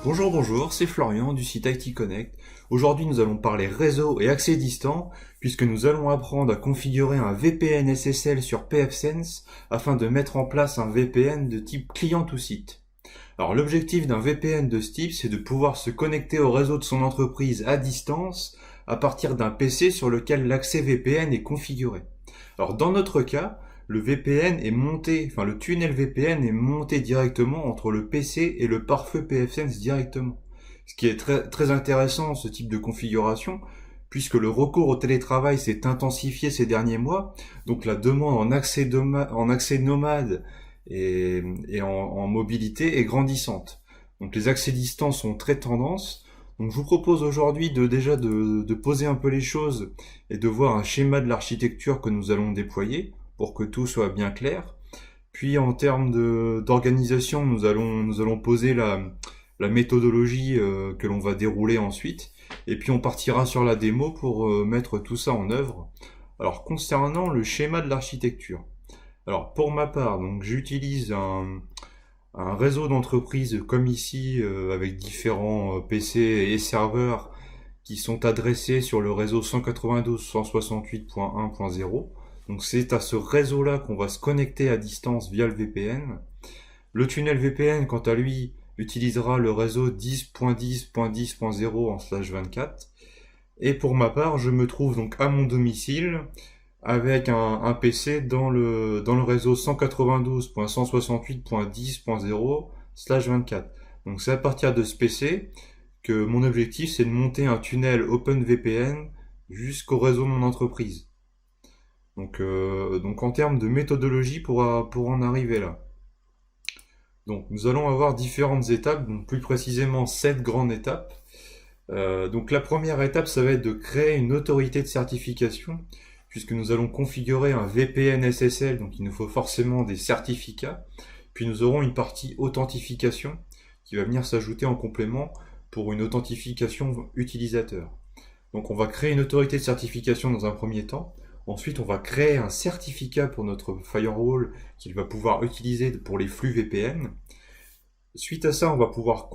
Bonjour, bonjour, c'est Florian du site IT Connect. Aujourd'hui, nous allons parler réseau et accès distant, puisque nous allons apprendre à configurer un VPN SSL sur pfSense afin de mettre en place un VPN de type client to site. Alors, l'objectif d'un VPN de ce type, c'est de pouvoir se connecter au réseau de son entreprise à distance à partir d'un PC sur lequel l'accès VPN est configuré. Alors, dans notre cas, le tunnel VPN est monté directement entre le PC et le pare-feu pfSense directement. Ce qui est très, très intéressant, ce type de configuration, puisque le recours au télétravail s'est intensifié ces derniers mois, donc la demande en accès nomade et en mobilité est grandissante. Donc les accès distants sont très tendance. Donc je vous propose aujourd'hui de poser un peu les choses et de voir un schéma de l'architecture que nous allons déployer pour que tout soit bien clair. Puis en termes d'organisation, nous allons poser la méthodologie que l'on va dérouler ensuite. Et puis on partira sur la démo pour mettre tout ça en œuvre. Alors concernant le schéma de l'architecture. Alors pour ma part, donc j'utilise un réseau d'entreprise comme ici avec différents PC et serveurs qui sont adressés sur le réseau 192.168.1.0. Donc c'est à ce réseau-là qu'on va se connecter à distance via le VPN. Le tunnel VPN, quant à lui, utilisera le réseau 10.10.10.0 en /24. Et pour ma part, je me trouve donc à mon domicile avec un PC dans le réseau 192.168.10.0/24. Donc c'est à partir de ce PC que mon objectif c'est de monter un tunnel OpenVPN jusqu'au réseau de mon entreprise. Donc en termes de méthodologie pour en arriver là. Donc nous allons avoir différentes étapes, donc plus précisément 7 grandes étapes. Donc la première étape, ça va être de créer une autorité de certification, puisque nous allons configurer un VPN SSL, donc il nous faut forcément des certificats. Puis nous aurons une partie authentification qui va venir s'ajouter en complément pour une authentification utilisateur. Donc on va créer une autorité de certification dans un premier temps. Ensuite, on va créer un certificat pour notre firewall qu'il va pouvoir utiliser pour les flux VPN. Suite à ça, on va pouvoir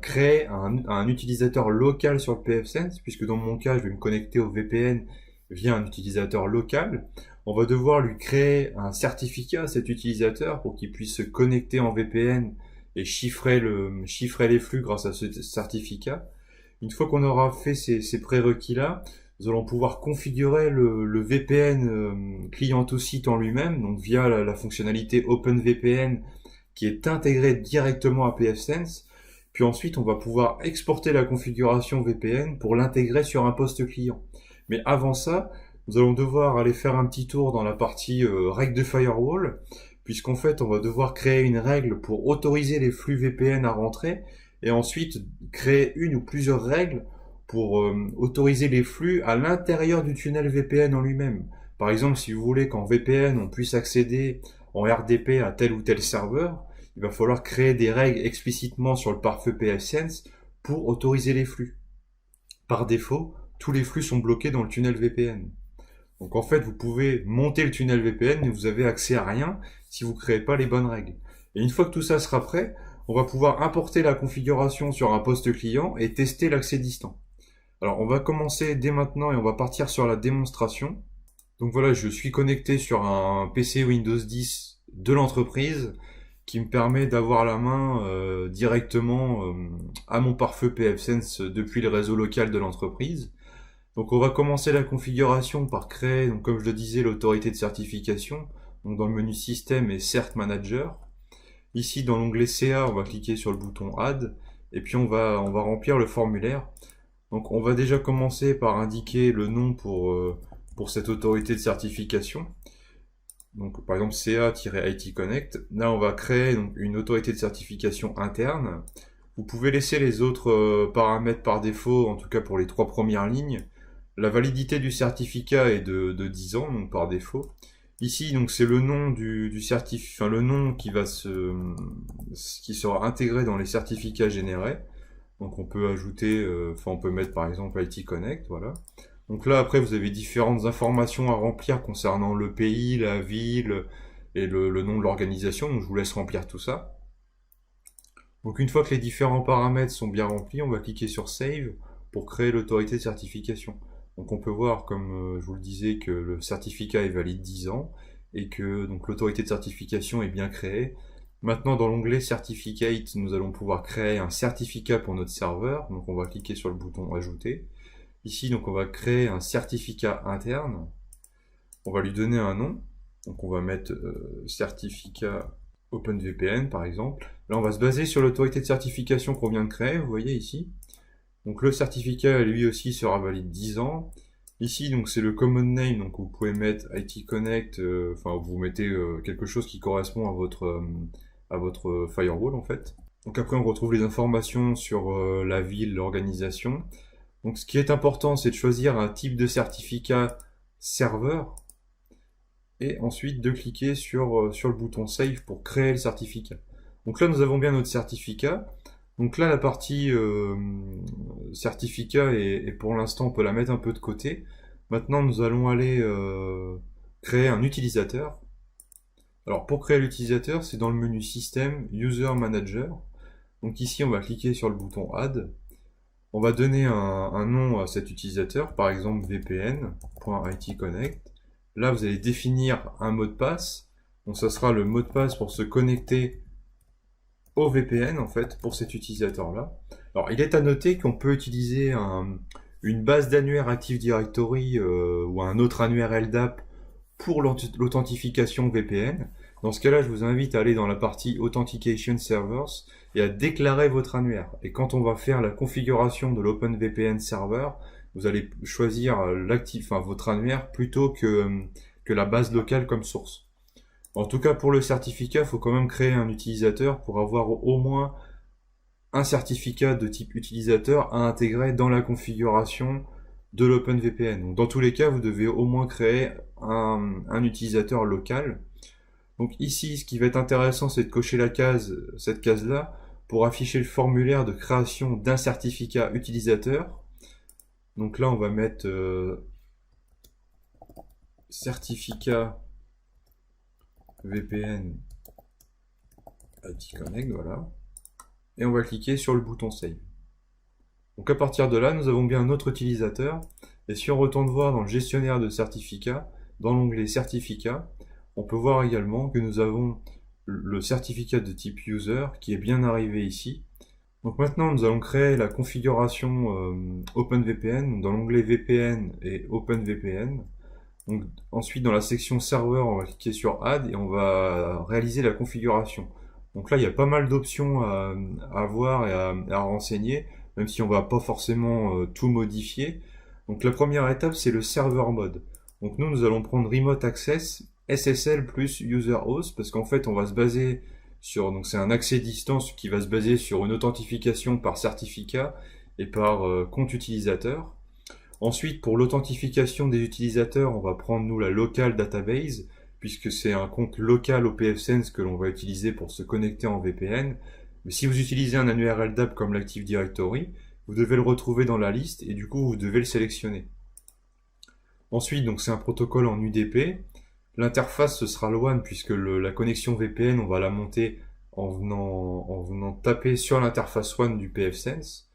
créer un utilisateur local sur le pfSense, puisque dans mon cas, je vais me connecter au VPN via un utilisateur local. On va devoir lui créer un certificat à cet utilisateur pour qu'il puisse se connecter en VPN et chiffrer les flux grâce à ce certificat. Une fois qu'on aura fait ces prérequis-là, nous allons pouvoir configurer le VPN client to site en lui-même, donc via la fonctionnalité OpenVPN qui est intégrée directement à pfSense. Puis ensuite, on va pouvoir exporter la configuration VPN pour l'intégrer sur un poste client. Mais avant ça, nous allons devoir aller faire un petit tour dans la partie règles de firewall, puisqu'en fait, on va devoir créer une règle pour autoriser les flux VPN à rentrer, et ensuite créer une ou plusieurs règles pour autoriser les flux à l'intérieur du tunnel VPN en lui-même. Par exemple, si vous voulez qu'en VPN, on puisse accéder en RDP à tel ou tel serveur, il va falloir créer des règles explicitement sur le pare-feu pfSense pour autoriser les flux. Par défaut, tous les flux sont bloqués dans le tunnel VPN. Donc en fait, vous pouvez monter le tunnel VPN, mais vous avez accès à rien si vous ne créez pas les bonnes règles. Et une fois que tout ça sera prêt, on va pouvoir importer la configuration sur un poste client et tester l'accès distant. Alors on va commencer dès maintenant et on va partir sur la démonstration. Donc voilà, je suis connecté sur un PC Windows 10 de l'entreprise qui me permet d'avoir la main directement à mon pare-feu pfSense depuis le réseau local de l'entreprise. Donc on va commencer la configuration par créer, donc comme je le disais, l'autorité de certification. Donc dans le menu Système et Cert Manager. Ici dans l'onglet CA, on va cliquer sur le bouton Add et puis on va remplir le formulaire. Donc on va déjà commencer par indiquer le nom pour cette autorité de certification. Donc par exemple CA-IT Connect. Là on va créer donc, une autorité de certification interne. Vous pouvez laisser les autres paramètres par défaut, en tout cas pour les 3 premières lignes. La validité du certificat est de 10 ans, donc par défaut. Ici, donc c'est le nom du certificat, le nom qui sera intégré dans les certificats générés. Donc on peut ajouter, on peut mettre par exemple IT Connect, voilà. Donc là après vous avez différentes informations à remplir concernant le pays, la ville et le nom de l'organisation. Donc je vous laisse remplir tout ça. Donc une fois que les différents paramètres sont bien remplis, on va cliquer sur Save pour créer l'autorité de certification. Donc on peut voir, comme je vous le disais, que le certificat est valide 10 ans et que donc l'autorité de certification est bien créée. Maintenant, dans l'onglet Certificate, nous allons pouvoir créer un certificat pour notre serveur. Donc on va cliquer sur le bouton Ajouter. Ici, donc on va créer un certificat interne. On va lui donner un nom. Donc on va mettre certificat OpenVPN par exemple. Là, on va se baser sur l'autorité de certification qu'on vient de créer, vous voyez ici. Donc le certificat, lui aussi, sera valide 10 ans. Ici, donc c'est le common name, donc vous pouvez mettre IT Connect, enfin vous mettez quelque chose qui correspond à votre firewall en fait. Donc après, on retrouve les informations sur la ville, l'organisation. Donc ce qui est important, c'est de choisir un type de certificat serveur et ensuite de cliquer sur le bouton Save pour créer le certificat. Donc là, nous avons bien notre certificat. Donc là, la partie certificat est pour l'instant, on peut la mettre un peu de côté. Maintenant, nous allons aller créer un utilisateur. Alors pour créer l'utilisateur, c'est dans le menu Système, User Manager. Donc ici, on va cliquer sur le bouton Add. On va donner un nom à cet utilisateur, par exemple vpn.itconnect. Là, vous allez définir un mot de passe. Donc ça sera le mot de passe pour se connecter au VPN en fait pour cet utilisateur-là. Alors il est à noter qu'on peut utiliser une base d'annuaire Active Directory ou un autre annuaire LDAP pour l'authentification VPN. Dans ce cas-là, je vous invite à aller dans la partie Authentication Servers et à déclarer votre annuaire. Et quand on va faire la configuration de l'OpenVPN Server, vous allez choisir votre annuaire plutôt que la base locale comme source. En tout cas, pour le certificat, il faut quand même créer un utilisateur pour avoir au moins un certificat de type utilisateur à intégrer dans la configuration de l'OpenVPN. Donc, dans tous les cas, vous devez au moins créer un utilisateur local. Donc ici, ce qui va être intéressant, c'est de cocher cette case-là, pour afficher le formulaire de création d'un certificat utilisateur. Donc là, on va mettre certificat VPN IT Connect, voilà. Et on va cliquer sur le bouton Save. Donc à partir de là, nous avons bien notre utilisateur. Et si on retourne voir dans le gestionnaire de certificats, dans l'onglet Certificats, on peut voir également que nous avons le certificat de type User qui est bien arrivé ici. Donc maintenant, nous allons créer la configuration OpenVPN dans l'onglet VPN et OpenVPN. Donc, ensuite, dans la section serveur, on va cliquer sur Add et on va réaliser la configuration. Donc là, il y a pas mal d'options à voir et à renseigner, même si on va pas forcément tout modifier. Donc la première étape, c'est le serveur mode. Donc nous allons prendre Remote Access, SSL plus User Host, parce qu'en fait, on va se baser sur, donc c'est un accès distance qui va se baser sur une authentification par certificat et par compte utilisateur. Ensuite, pour l'authentification des utilisateurs, on va prendre nous la local database, puisque c'est un compte local au pfSense que l'on va utiliser pour se connecter en VPN. Mais si vous utilisez un annuaire LDAP comme l'Active Directory, vous devez le retrouver dans la liste et du coup vous devez le sélectionner. Ensuite, donc c'est un protocole en UDP. L'interface ce sera le WAN puisque la connexion VPN on va la monter en venant taper sur l'interface WAN du pfSense.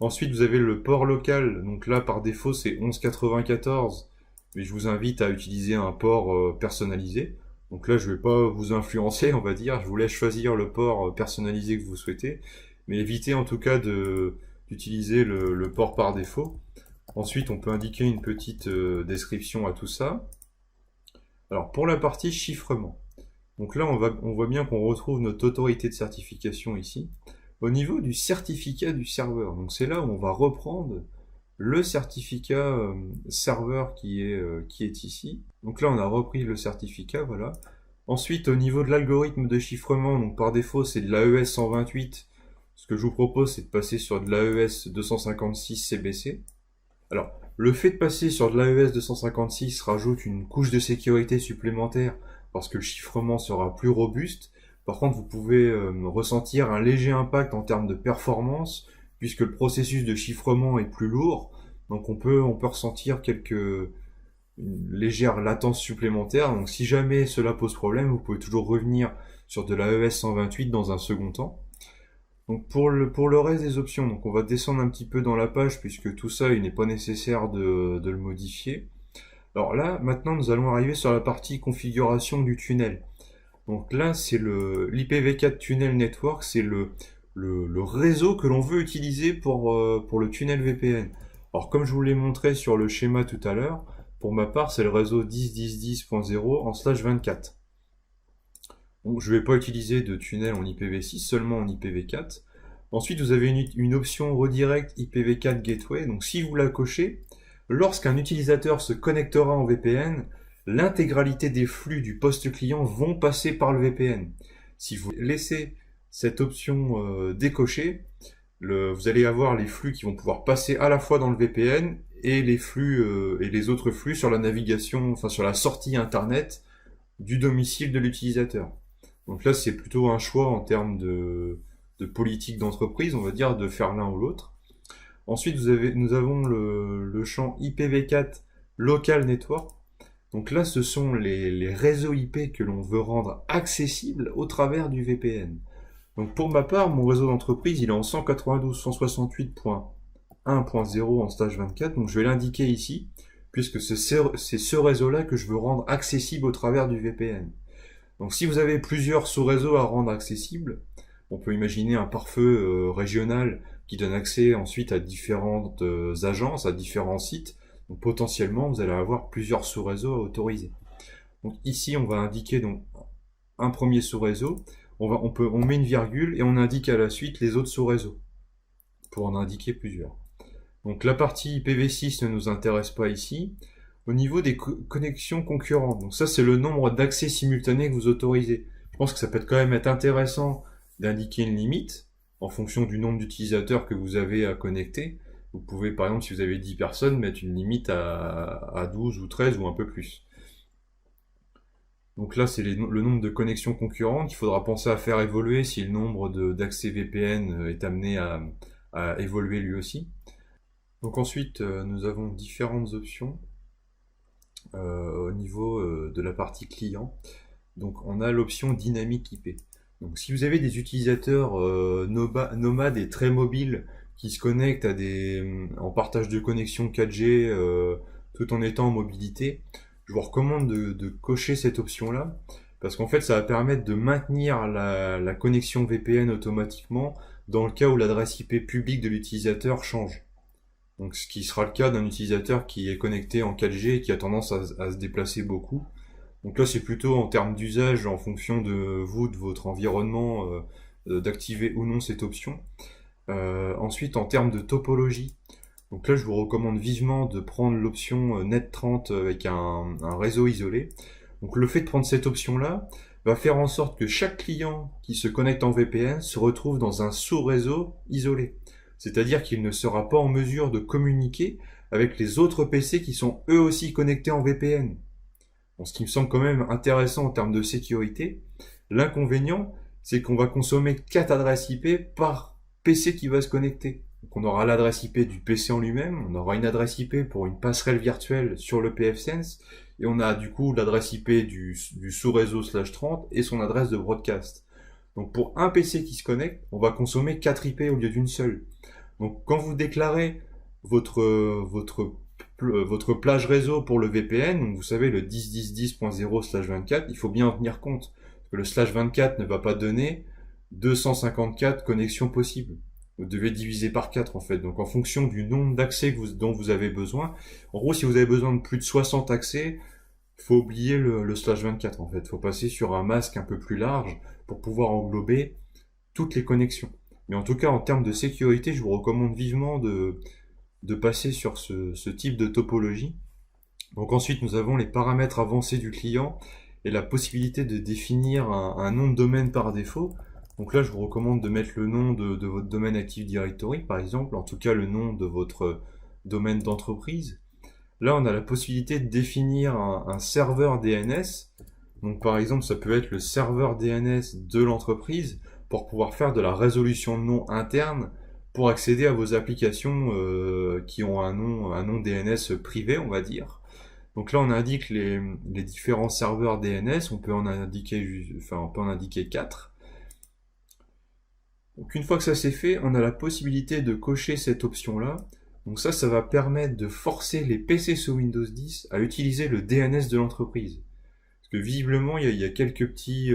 Ensuite, vous avez le port local. Donc là, par défaut, c'est 1194. Mais je vous invite à utiliser un port personnalisé. Donc là, je ne vais pas vous influencer, on va dire. Je vous laisse choisir le port personnalisé que vous souhaitez. Mais évitez en tout cas d'utiliser le port par défaut. Ensuite, on peut indiquer une petite description à tout ça. Alors, pour la partie chiffrement. Donc là, on voit bien qu'on retrouve notre autorité de certification ici. Au niveau du certificat du serveur, donc c'est là où on va reprendre le certificat serveur qui est ici. Donc là, on a repris le certificat, voilà. Ensuite, au niveau de l'algorithme de chiffrement, donc par défaut, c'est de l'AES 128. Ce que je vous propose, c'est de passer sur de l'AES 256 CBC. Alors, le fait de passer sur de l'AES 256 rajoute une couche de sécurité supplémentaire parce que le chiffrement sera plus robuste. Par contre, vous pouvez ressentir un léger impact en termes de performance, puisque le processus de chiffrement est plus lourd. Donc on peut ressentir une légère latence supplémentaire. Donc si jamais cela pose problème, vous pouvez toujours revenir sur de l'AES 128 dans un second temps. Donc pour le reste des options, donc on va descendre un petit peu dans la page puisque tout ça, il n'est pas nécessaire de le modifier. Alors là, maintenant, nous allons arriver sur la partie configuration du tunnel. Donc là, c'est l'IPv4 Tunnel Network, c'est le réseau que l'on veut utiliser pour le tunnel VPN. Alors comme je vous l'ai montré sur le schéma tout à l'heure, pour ma part, c'est le réseau 10.10.10.0 en /24. Donc je ne vais pas utiliser de tunnel en IPv6, seulement en IPv4. Ensuite, vous avez une option redirect IPv4 Gateway. Donc si vous la cochez, lorsqu'un utilisateur se connectera en VPN, l'intégralité des flux du poste client vont passer par le VPN. Si vous laissez cette option décochée, vous allez avoir les flux qui vont pouvoir passer à la fois dans le VPN et les flux et les autres flux sur la navigation, enfin sur la sortie internet du domicile de l'utilisateur. Donc là, c'est plutôt un choix en termes de politique d'entreprise, on va dire, de faire l'un ou l'autre. Ensuite, nous avons le champ IPv4 Local Network. Donc là, ce sont les réseaux IP que l'on veut rendre accessibles au travers du VPN. Donc pour ma part, mon réseau d'entreprise, il est en 192.168.1.0 en /24, donc je vais l'indiquer ici, puisque c'est ce réseau-là que je veux rendre accessible au travers du VPN. Donc si vous avez plusieurs sous-réseaux à rendre accessibles, on peut imaginer un pare-feu régional qui donne accès ensuite à différentes agences, à différents sites. Donc potentiellement, vous allez avoir plusieurs sous-réseaux à autoriser. Donc ici, on va indiquer donc un premier sous-réseau. On met une virgule et on indique à la suite les autres sous-réseaux pour en indiquer plusieurs. Donc la partie IPv6 ne nous intéresse pas ici. Au niveau des connexions concurrentes, donc ça c'est le nombre d'accès simultanés que vous autorisez. Je pense que ça peut quand même être intéressant d'indiquer une limite en fonction du nombre d'utilisateurs que vous avez à connecter. Vous pouvez par exemple, si vous avez 10 personnes, mettre une limite à 12 ou 13 ou un peu plus. Donc là, c'est le nombre de connexions concurrentes. Il faudra penser à faire évoluer si le nombre d'accès VPN est amené à évoluer lui aussi. Donc ensuite, nous avons différentes options au niveau de la partie client. Donc on a l'option dynamique IP. Donc si vous avez des utilisateurs nomades et très mobiles qui se connectent en partage de connexion 4G tout en étant en mobilité, je vous recommande de cocher cette option-là parce qu'en fait ça va permettre de maintenir la connexion VPN automatiquement dans le cas où l'adresse IP publique de l'utilisateur change. Donc ce qui sera le cas d'un utilisateur qui est connecté en 4G et qui a tendance à se déplacer beaucoup. Donc là c'est plutôt en termes d'usage en fonction de vous, de votre environnement, d'activer ou non cette option. Ensuite en termes de topologie, donc là je vous recommande vivement de prendre l'option Net30 avec un réseau isolé. Donc le fait de prendre cette option là va faire en sorte que chaque client qui se connecte en VPN se retrouve dans un sous-réseau isolé. C'est-à-dire qu'il ne sera pas en mesure de communiquer avec les autres PC qui sont eux aussi connectés en VPN. Bon, ce qui me semble quand même intéressant en termes de sécurité. L'inconvénient, c'est qu'on va consommer 4 adresses IP par PC qui va se connecter. Donc on aura l'adresse IP du PC en lui-même, on aura une adresse IP pour une passerelle virtuelle sur le pfSense, et on a du coup l'adresse IP du sous-réseau /30 et son adresse de broadcast. Donc pour un PC qui se connecte, on va consommer 4 IP au lieu d'une seule. Donc quand vous déclarez votre plage réseau pour le VPN, donc vous savez le 10.10.10.0/24, il faut bien en tenir compte. Parce que le /24 ne va pas donner 254 connexions possibles. Vous devez diviser par 4 en fait. Donc en fonction du nombre d'accès dont vous avez besoin, en gros si vous avez besoin de plus de 60 accès, il faut oublier le /24 en fait. Il faut passer sur un masque un peu plus large pour pouvoir englober toutes les connexions. Mais en tout cas, en termes de sécurité, je vous recommande vivement de passer sur ce type de topologie. Donc ensuite, nous avons les paramètres avancés du client et la possibilité de définir un nom de domaine par défaut. Donc là, je vous recommande de mettre le nom de votre domaine Active Directory, par exemple, en tout cas le nom de votre domaine d'entreprise. Là, on a la possibilité de définir un serveur DNS. Donc par exemple, ça peut être le serveur DNS de l'entreprise pour pouvoir faire de la résolution de nom interne pour accéder à vos applications qui ont un nom DNS privé, on va dire. Donc là, on indique les différents serveurs DNS. On peut en indiquer 4. Donc une fois que ça c'est fait, on a la possibilité de cocher cette option-là. Donc ça va permettre de forcer les PC sous Windows 10 à utiliser le DNS de l'entreprise. Parce que visiblement, il y a quelques petits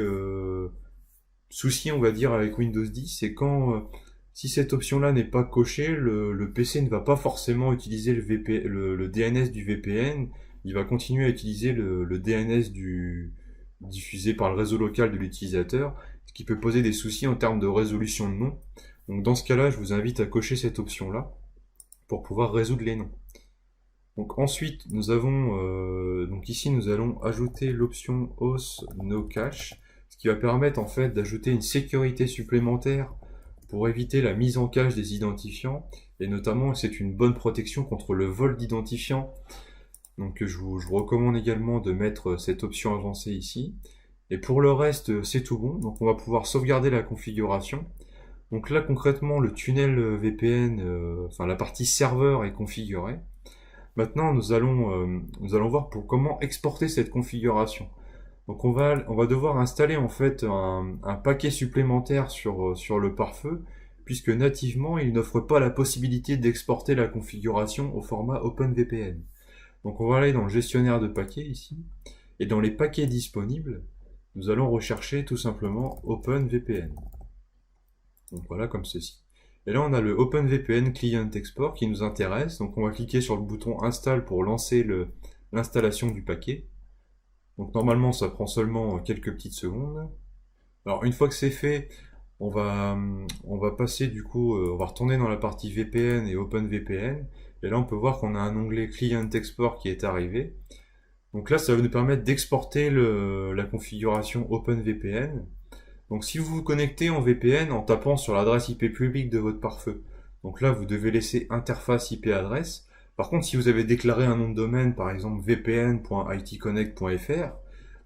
souci, on va dire, avec Windows 10, c'est quand, si cette option-là n'est pas cochée, le PC ne va pas forcément utiliser le DNS du VPN, il va continuer à utiliser le DNS diffusé par le réseau local de l'utilisateur, ce qui peut poser des soucis en termes de résolution de nom. Donc dans ce cas-là, je vous invite à cocher cette option-là pour pouvoir résoudre les noms. Donc ensuite, nous avons, donc ici nous allons ajouter l'option Auth No Cache, ce qui va permettre en fait d'ajouter une sécurité supplémentaire pour éviter la mise en cache des identifiants, et notamment c'est une bonne protection contre le vol d'identifiants. Donc je vous recommande également de mettre cette option avancée ici. Et pour le reste, c'est tout bon. Donc on va pouvoir sauvegarder la configuration. Donc là concrètement, le tunnel VPN, enfin la partie serveur est configurée. Maintenant, nous allons voir pour comment exporter cette configuration. Donc on va devoir installer en fait un paquet supplémentaire sur le pare-feu, puisque nativement il n'offre pas la possibilité d'exporter la configuration au format OpenVPN. Donc on va aller dans le gestionnaire de paquets ici, et dans les paquets disponibles, nous allons rechercher tout simplement OpenVPN. Donc voilà, comme ceci. Et là on a le OpenVPN Client Export qui nous intéresse, donc on va cliquer sur le bouton Install pour lancer l'installation du paquet. Donc normalement ça prend seulement quelques petites secondes. Alors une fois que c'est fait, on va passer du coup, on va retourner dans la partie VPN et OpenVPN. Et là on peut voir qu'on a un onglet Client Export qui est arrivé. Donc là ça va nous permettre d'exporter la configuration OpenVPN. Donc si vous vous connectez en VPN en tapant sur l'adresse IP publique de votre pare-feu, donc là vous devez laisser interface IP adresse. Par contre, si vous avez déclaré un nom de domaine, par exemple vpn.itconnect.fr,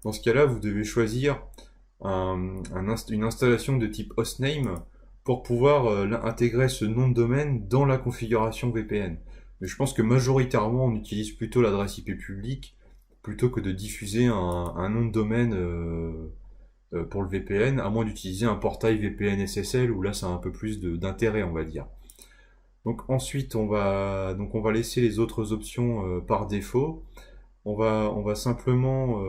dans ce cas-là, vous devez choisir une installation de type hostname pour pouvoir intégrer ce nom de domaine dans la configuration VPN. Mais je pense que majoritairement, on utilise plutôt l'adresse IP publique plutôt que de diffuser un nom de domaine pour le VPN, à moins d'utiliser un portail VPN SSL où là, ça a un peu plus d'intérêt, on va dire. Donc ensuite, on va laisser les autres options par défaut. On va simplement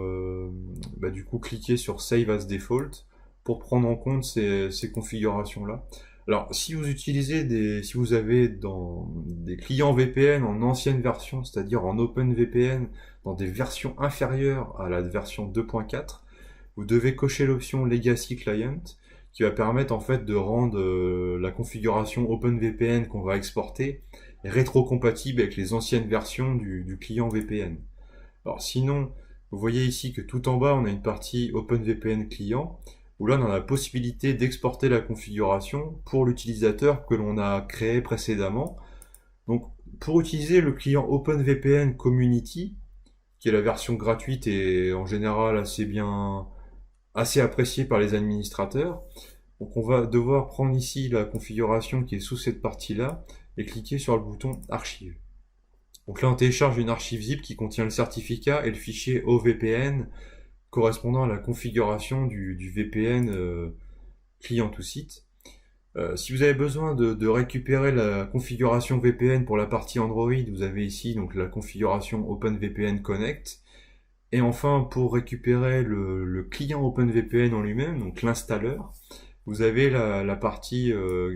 du coup cliquer sur Save as Default pour prendre en compte ces configurations-là. Alors, si vous si vous avez des clients VPN en ancienne version, c'est-à-dire en OpenVPN, dans des versions inférieures à la version 2.4, vous devez cocher l'option Legacy Client, qui va permettre en fait de rendre la configuration OpenVPN qu'on va exporter rétrocompatible avec les anciennes versions du client VPN. Alors sinon, vous voyez ici que tout en bas, on a une partie OpenVPN client, où là on a la possibilité d'exporter la configuration pour l'utilisateur que l'on a créé précédemment. Donc pour utiliser le client OpenVPN Community, qui est la version gratuite et en général assez appréciée par les administrateurs, donc on va devoir prendre ici la configuration qui est sous cette partie-là et cliquer sur le bouton Archive. Donc là on télécharge une archive zip qui contient le certificat et le fichier OVPN correspondant à la configuration du VPN client to site. Si vous avez besoin de récupérer la configuration VPN pour la partie Android, vous avez ici donc la configuration OpenVPN Connect. Et enfin, pour récupérer le client OpenVPN en lui-même, donc l'installeur, vous avez la partie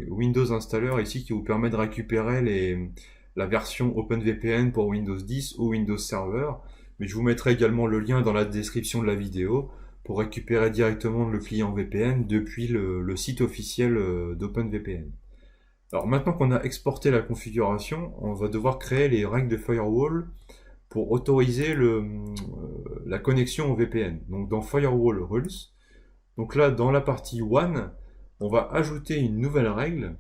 Windows Installer ici qui vous permet de récupérer la version OpenVPN pour Windows 10 ou Windows Server. Mais je vous mettrai également le lien dans la description de la vidéo pour récupérer directement le client VPN depuis le site officiel d'OpenVPN. Alors maintenant qu'on a exporté la configuration, on va devoir créer les règles de firewall pour autoriser la connexion au VPN. Donc dans Firewall Rules, donc là dans la partie WAN, on va ajouter une nouvelle règle.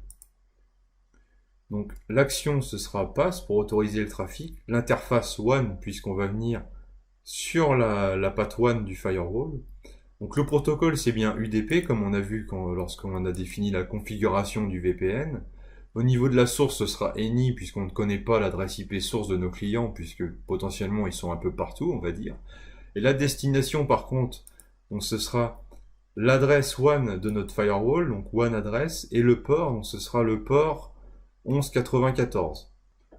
Donc l'action ce sera pass pour autoriser le trafic, l'interface WAN puisqu'on va venir sur la path WAN du firewall. Donc le protocole c'est bien UDP comme on a vu lorsqu'on a défini la configuration du VPN. Au niveau de la source, ce sera any puisqu'on ne connaît pas l'adresse IP source de nos clients puisque potentiellement ils sont un peu partout, on va dire. Et la destination par contre, donc ce sera l'adresse WAN de notre firewall, donc WAN adresse, et le port, donc ce sera le port 1194.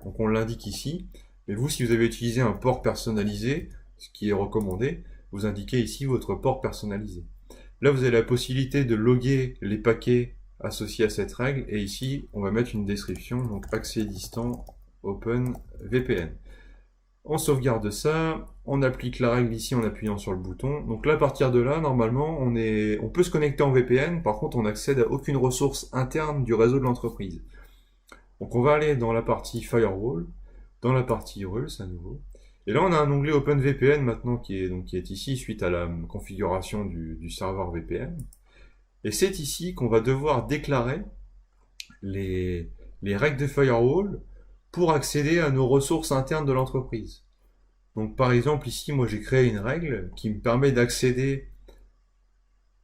Donc on l'indique ici, mais vous, si vous avez utilisé un port personnalisé, ce qui est recommandé, vous indiquez ici votre port personnalisé. Là, vous avez la possibilité de loguer les paquets associés à cette règle, et ici, on va mettre une description, donc accès distant OpenVPN. On sauvegarde ça, on applique la règle ici en appuyant sur le bouton. Donc là, à partir de là, normalement, on peut se connecter en VPN, par contre, on n'accède à aucune ressource interne du réseau de l'entreprise. Donc on va aller dans la partie Firewall, dans la partie Rules à nouveau. Et là, on a un onglet OpenVPN maintenant qui est ici suite à la configuration du serveur VPN. Et c'est ici qu'on va devoir déclarer les règles de Firewall pour accéder à nos ressources internes de l'entreprise. Donc par exemple ici, moi j'ai créé une règle qui me permet d'accéder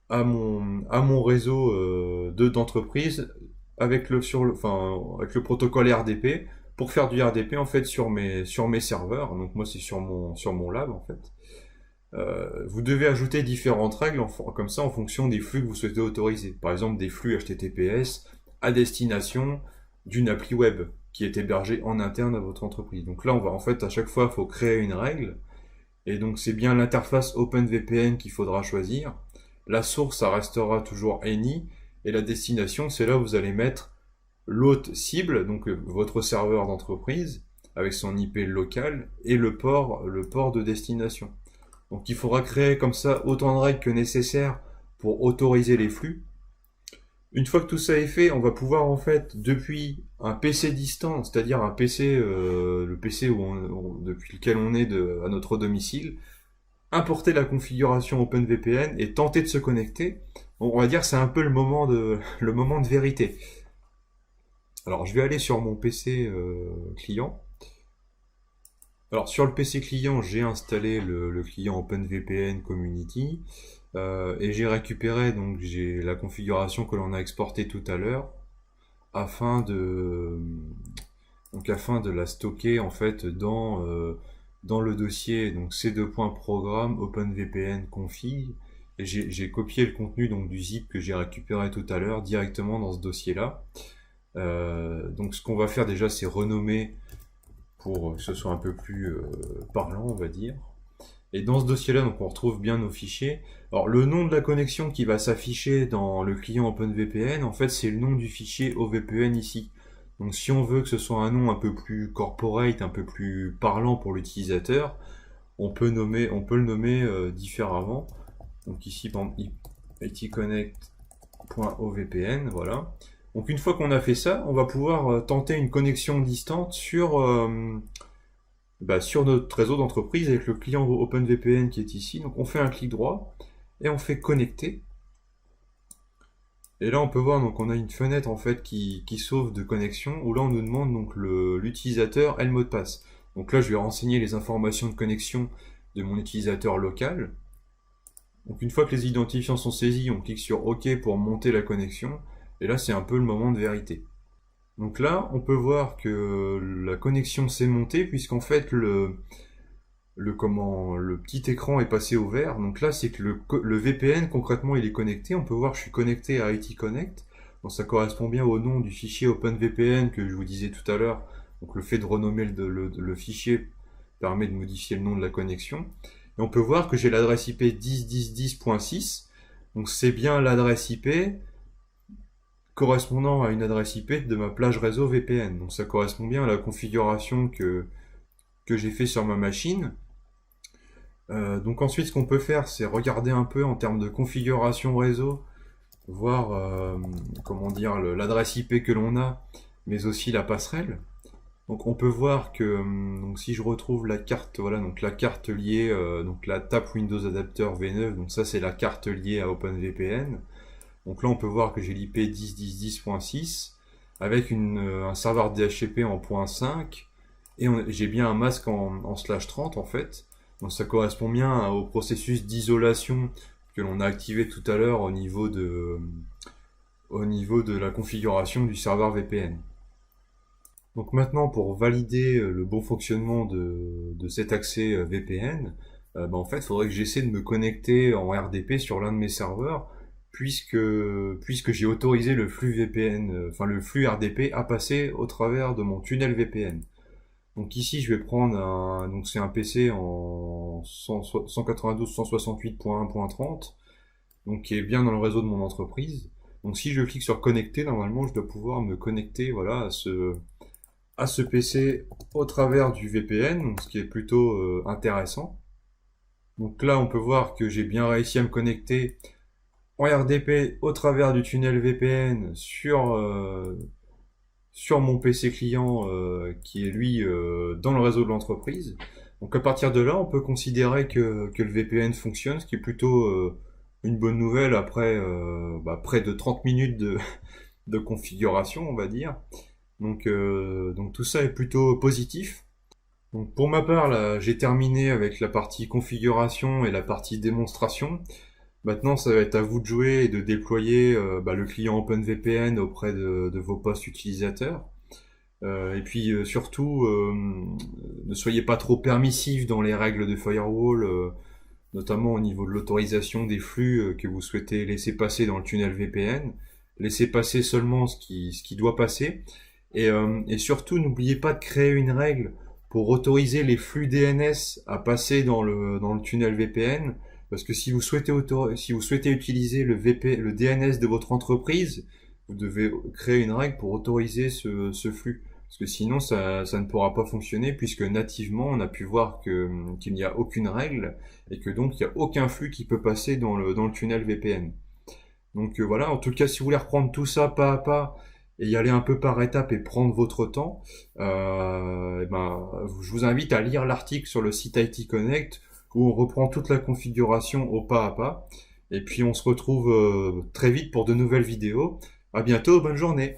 à mon réseau d'entreprise avec avec le protocole RDP pour faire du RDP en fait sur mes serveurs. Donc moi c'est sur mon lab en fait. Vous devez ajouter différentes règles comme ça en fonction des flux que vous souhaitez autoriser. Par exemple des flux HTTPS à destination d'une appli web qui est hébergée en interne à votre entreprise. Donc là, en fait, à chaque fois, il faut créer une règle. Et donc, c'est bien l'interface OpenVPN qu'il faudra choisir. La source, ça restera toujours any. Et la destination, c'est là où vous allez mettre l'hôte cible, donc votre serveur d'entreprise, avec son IP local, et le port de destination. Donc, il faudra créer comme ça autant de règles que nécessaire pour autoriser les flux. Une fois que tout ça est fait, on va pouvoir en fait, depuis un PC distant, c'est-à-dire un PC, le PC depuis lequel on est à notre domicile, importer la configuration OpenVPN et tenter de se connecter. Bon, on va dire que c'est un peu le moment de vérité. Alors je vais aller sur mon PC client. Alors sur le PC client, j'ai installé le client OpenVPN Community. Et j'ai récupéré j'ai la configuration que l'on a exportée tout à l'heure afin de la stocker en fait dans le dossier donc c2.programme OpenVPN config et j'ai copié le contenu donc du zip que j'ai récupéré tout à l'heure directement dans ce dossier là. Donc ce qu'on va faire déjà c'est renommer pour que ce soit un peu plus parlant on va dire. Et dans ce dossier-là, donc on retrouve bien nos fichiers. Alors le nom de la connexion qui va s'afficher dans le client OpenVPN, en fait c'est le nom du fichier OVPN ici. Donc si on veut que ce soit un nom un peu plus corporate, un peu plus parlant pour l'utilisateur, on peut le nommer différemment. Donc ici par exemple itconnect.ovpn, voilà. Donc une fois qu'on a fait ça, on va pouvoir tenter une connexion distante sur notre réseau d'entreprise avec le client OpenVPN qui est ici. Donc on fait un clic droit et on fait connecter. Et là on peut voir donc on a une fenêtre en fait qui sauve de connexion où là on nous demande donc l'utilisateur et le mot de passe. Donc là je vais renseigner les informations de connexion de mon utilisateur local. Donc une fois que les identifiants sont saisis, on clique sur OK pour monter la connexion. Et là c'est un peu le moment de vérité. Donc là, on peut voir que la connexion s'est montée puisqu'en fait le petit écran est passé au vert. Donc là, c'est que le VPN concrètement il est connecté. On peut voir que je suis connecté à IT Connect. Donc ça correspond bien au nom du fichier OpenVPN que je vous disais tout à l'heure. Donc le fait de renommer le fichier permet de modifier le nom de la connexion. Et on peut voir que j'ai l'adresse IP 10.10.10.6. Donc c'est bien l'adresse IP correspondant à une adresse IP de ma plage réseau VPN. Donc ça correspond bien à la configuration que j'ai fait sur ma machine. Donc ensuite, ce qu'on peut faire, c'est regarder un peu en termes de configuration réseau, voir comment dire l'adresse IP que l'on a, mais aussi la passerelle. Donc on peut voir que donc si je retrouve la carte, voilà, donc la carte liée, donc la TAP Windows Adapter V9, donc ça c'est la carte liée à OpenVPN. Donc là, on peut voir que j'ai l'IP 10.10.10.6 avec un serveur DHCP en .5 et j'ai bien un masque en /30 en fait. Donc ça correspond bien au processus d'isolation que l'on a activé tout à l'heure au niveau de la configuration du serveur VPN. Donc maintenant, pour valider le bon fonctionnement de cet accès VPN, en fait, il faudrait que j'essaie de me connecter en RDP sur l'un de mes serveurs. puisque j'ai autorisé le flux VPN, enfin le flux RDP à passer au travers de mon tunnel VPN. Donc ici, je vais prendre donc c'est un PC en 192.168.1.30, donc qui est bien dans le réseau de mon entreprise. Donc si je clique sur connecter, normalement, je dois pouvoir me connecter, voilà, à ce PC au travers du VPN, donc ce qui est plutôt intéressant. Donc là, on peut voir que j'ai bien réussi à me connecter en RDP au travers du tunnel VPN sur mon PC client qui est lui dans le réseau de l'entreprise. Donc à partir de là, on peut considérer que le VPN fonctionne, ce qui est plutôt une bonne nouvelle après près de 30 minutes de configuration, on va dire. Donc tout ça est plutôt positif. Donc pour ma part, là, j'ai terminé avec la partie configuration et la partie démonstration. Maintenant, ça va être à vous de jouer et de déployer le client OpenVPN auprès de vos postes utilisateurs. Et puis surtout, ne soyez pas trop permissif dans les règles de firewall, notamment au niveau de l'autorisation des flux que vous souhaitez laisser passer dans le tunnel VPN. Laissez passer seulement ce qui doit passer. Et surtout, n'oubliez pas de créer une règle pour autoriser les flux DNS à passer dans le tunnel VPN. Parce que si vous souhaitez utiliser le DNS de votre entreprise, vous devez créer une règle pour autoriser ce flux. Parce que sinon, ça ne pourra pas fonctionner, puisque nativement, on a pu voir qu'il n'y a aucune règle, et que donc, il n'y a aucun flux qui peut passer dans le tunnel VPN. Donc voilà, en tout cas, si vous voulez reprendre tout ça pas à pas, et y aller un peu par étapes et prendre votre temps, je vous invite à lire l'article sur le site IT Connect, où on reprend toute la configuration au pas à pas. Et puis on se retrouve très vite pour de nouvelles vidéos. À bientôt, bonne journée.